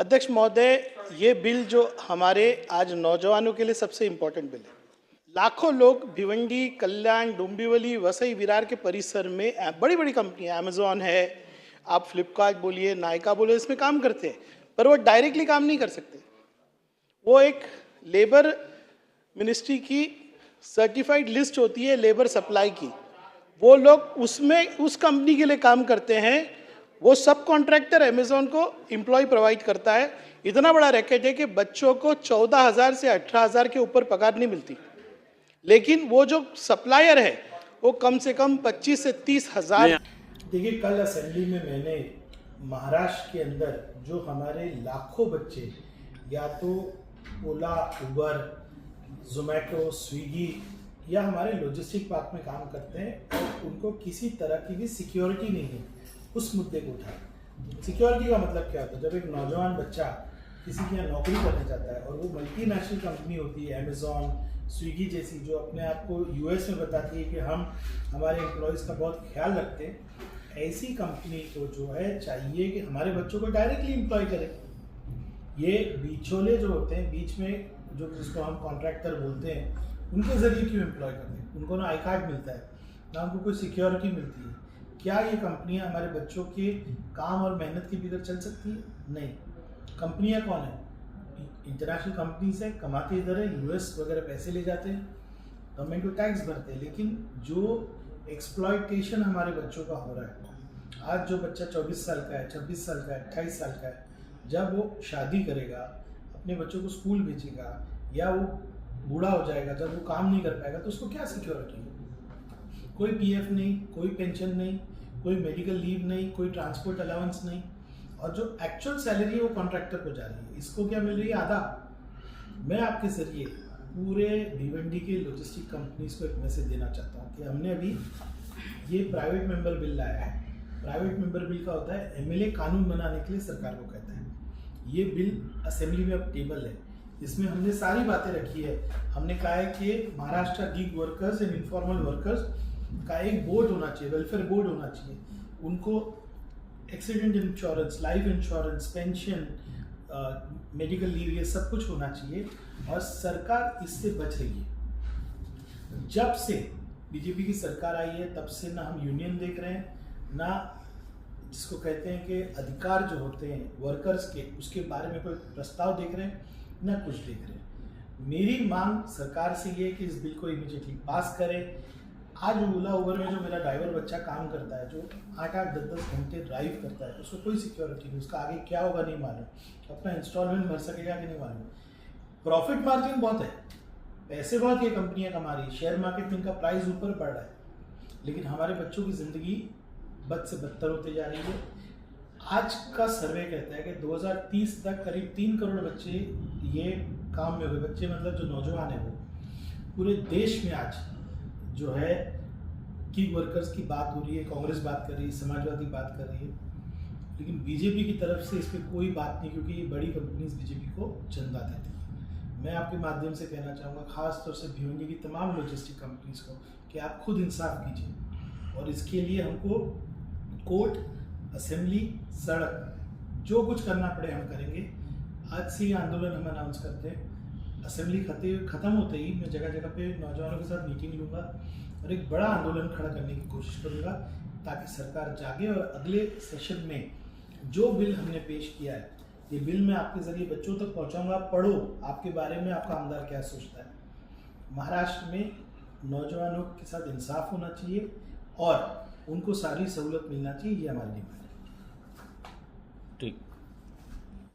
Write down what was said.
अध्यक्ष महोदय, ये बिल जो हमारे आज नौजवानों के लिए सबसे इम्पोर्टेंट बिल है। लाखों लोग भिवंडी, कल्याण, डोंबिवली, वसई, विरार के परिसर में बड़ी बड़ी कंपनियां, अमेजॉन है, आप फ्लिपकार्ट बोलिए, नायका बोलिए, इसमें काम करते हैं, पर वो डायरेक्टली काम नहीं कर सकते। वो एक लेबर मिनिस्ट्री की सर्टिफाइड लिस्ट होती है लेबर सप्लाई की, वो लोग उसमें उस कंपनी के लिए काम करते हैं। वो सब कॉन्ट्रैक्टर अमेजॉन को एम्प्लॉय प्रोवाइड करता है। इतना बड़ा रैकेट है कि बच्चों को 14,000 से 18,000 के ऊपर पगार नहीं मिलती, लेकिन वो जो सप्लायर है वो कम से कम 25 से 30,000। देखिए, कल असेंबली में मैंने महाराष्ट्र के अंदर जो हमारे लाखों बच्चे या तो ओला, उबर, जोमेटो, स्विगी या हमारे लॉजिस्टिक पार्क में काम करते हैं और उनको किसी तरह की भी सिक्योरिटी नहीं है, उस मुद्दे को उठाया। सिक्योरिटी का मतलब क्या होता है? जब एक नौजवान बच्चा किसी के यहाँ नौकरी करने जाता है और वो मल्टीनेशनल कंपनी होती है, अमेजॉन, स्विगी जैसी, जो अपने आप को यूएस में बताती है कि हम हमारे एम्प्लॉयज़ का बहुत ख्याल रखते हैं, ऐसी कंपनी को जो है चाहिए कि हमारे बच्चों को डायरेक्टली एम्प्लॉय करे। ये बीचोले जो होते हैं बीच में, जो जिसको हम कॉन्ट्रैक्टर बोलते हैं, उनके ज़रिए क्यों एम्प्लॉय करते हैं? उनको ना आई कार्ड मिलता है, ना उनको कोई सिक्योरिटी मिलती है। क्या ये कंपनियां हमारे बच्चों के काम और मेहनत के बगैर चल सकती है? नहीं। कंपनियां कौन है? इंटरनेशनल कंपनीज है, कमाते इधर है, यूएस वगैरह पैसे ले जाते हैं, गवर्नमेंट को टैक्स भरते हैं। लेकिन जो एक्सप्लॉयटेशन हमारे बच्चों का हो रहा है, आज जो बच्चा 24 साल का है, 26 साल का है, 28 साल का है, जब वो शादी करेगा, अपने बच्चों को स्कूल भेजेगा या वो बूढ़ा हो जाएगा, जब वो काम नहीं कर पाएगा, तो उसको क्या सिक्योरिटी है? कोई पीएफ नहीं, कोई पेंशन नहीं, कोई मेडिकल लीव नहीं, कोई ट्रांसपोर्ट अलाउंस नहीं, और जो एक्चुअल सैलरी है वो कॉन्ट्रैक्टर को जा रही है। इसको क्या मिल रही है? आधा। मैं आपके जरिए पूरे भिवंडी के लॉजिस्टिक कंपनीज को एक मैसेज देना चाहता हूँ कि हमने अभी ये प्राइवेट मेंबर बिल लाया है। प्राइवेट मेंबर बिल का होता है एमएलए कानून बनाने के लिए सरकार को कहता है। ये बिल असेंबली में अब टेबल है, इसमें हमने सारी बातें रखी है। हमने कहा है कि Maharashtra gig workers and informal workers का एक बोर्ड होना चाहिए, वेलफेयर बोर्ड होना चाहिए। उनको accident insurance, life insurance, pension, medical leave, ये सब कुछ होना चाहिए, और सरकार इससे बच रही है। जब से बीजेपी की सरकार आई है तब से ना हम यूनियन देख रहे हैं, ना जिसको कहते हैं कि अधिकार जो होते हैं वर्कर्स के, उसके बारे में कोई प्रस्ताव देख रहे हैं, ना कुछ देख रहे हैं। मेरी मांग सरकार से ये है कि इस बिल को इमीडिएटली पास करें। आज ओला उबर में जो मेरा ड्राइवर बच्चा काम करता है, जो 8-8, 10-10 घंटे ड्राइव करता है, उसको कोई सिक्योरिटी नहीं, उसका आगे क्या होगा नहीं मालूम, अपना इंस्टॉलमेंट भर सकेगा कि नहीं मालूम। प्रॉफिट मार्जिन बहुत है, पैसे बहुत ये कंपनियां कमा रही है, शेयर मार्केट में इनका प्राइस ऊपर बढ़ रहा है, लेकिन हमारे बच्चों की ज़िंदगी बद से बदतर होते जा रही है। आज का सर्वे कहता है कि 2030 तक करीब 3 करोड़ बच्चे ये काम में हुए, बच्चे मतलब जो नौजवान है, वो पूरे देश में आज जो है गिग वर्कर्स की बात हो रही है, कांग्रेस बात कर रही है, समाजवादी बात कर रही है, लेकिन बीजेपी की तरफ से इस पर कोई बात नहीं, क्योंकि ये बड़ी कंपनीज बीजेपी को चंदा देती है। मैं आपके माध्यम से कहना चाहूँगा खास तौर से भिवंडी की तमाम लॉजिस्टिक कंपनीज को कि आप खुद इंसाफ कीजिए, और इसके लिए हमको कोर्ट, असेंबली, सड़क, जो कुछ करना पड़े हम करेंगे। आज से ये आंदोलन हम अनाउंस करते हैं। असेंबली ख़त्म होते ही मैं जगह जगह पे नौजवानों के साथ मीटिंग लूँगा और एक बड़ा आंदोलन खड़ा करने की कोशिश करूँगा, ताकि सरकार जागे और अगले सेशन में जो बिल हमने पेश किया है, ये बिल मैं आपके ज़रिए बच्चों तक पहुँचाऊँगा। पढ़ो, आपके बारे में आपका आमदार क्या सोचता है। महाराष्ट्र में नौजवानों के साथ इंसाफ होना चाहिए और उनको सारी सहूलत मिलना चाहिए, ये हमारी डिमांड है। ठीक।